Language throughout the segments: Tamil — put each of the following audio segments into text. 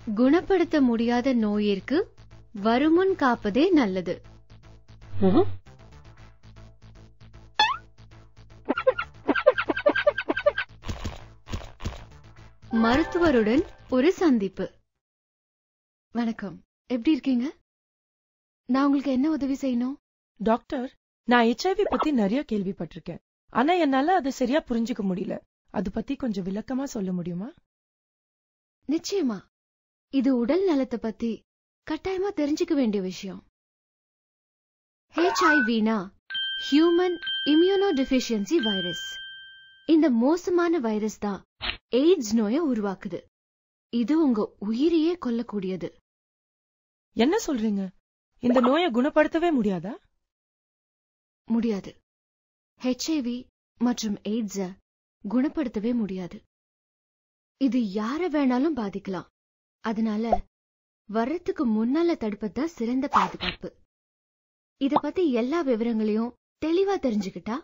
குணப்படுத்த முடியாத நோயிற்கு வருமுன் காப்பதே நல்லது. மருத்துவருடன் ஒரு சந்திப்பு. வணக்கம், எப்படி இருக்கீங்க? நான் உங்களுக்கு என்ன உதவி செய்யணும்? டாக்டர், நான் HIV பத்தி நிறைய கேள்விப்பட்டிருக்கேன். ஆனா என்னால அதை சரியா புரிஞ்சுக்க முடியல. அது பத்தி கொஞ்சம் விளக்கமா சொல்ல முடியுமா? நிச்சயமா. இது உடல் நலத்தை பத்தி கட்டாயமா தெரிஞ்சுக்க வேண்டிய விஷயம். HIVனா ஹியூமன் இம்யூனோ டெஃபிஷியன்சி வைரஸ். இந்த மோசமான வைரஸ் தான் எய்ட்ஸ் நோயை உருவாக்குது. இது உங்க உயிரையே கொல்லக்கூடியது. என்ன சொல்றீங்க? இந்த நோயை குணப்படுத்தவே முடியாதா? முடியாது. HIV மற்றும் எய்ட்ஸ குணப்படுத்தவே முடியாது. இது யார வேணாலும் பாதிக்கலாம். அதனால வர்றதுக்கு முன்னால தடுப்பதுதான் சிறந்த பாதுகாப்பு. இத பத்தி எல்லா விவரங்களையும் தெளிவா தெரிஞ்சுக்கிட்டா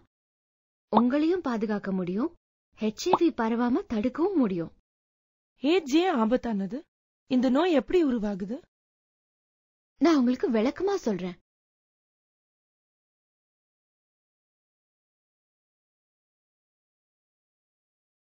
உங்களையும் பாதுகாக்க முடியும், HIV பரவாம தடுக்கவும் முடியும். எய்ட்ஸ் ஏன் ஆபத்தானது? இந்த நோய் எப்படி உருவாகுது? நான் உங்களுக்கு விளக்கமா சொல்றேன்.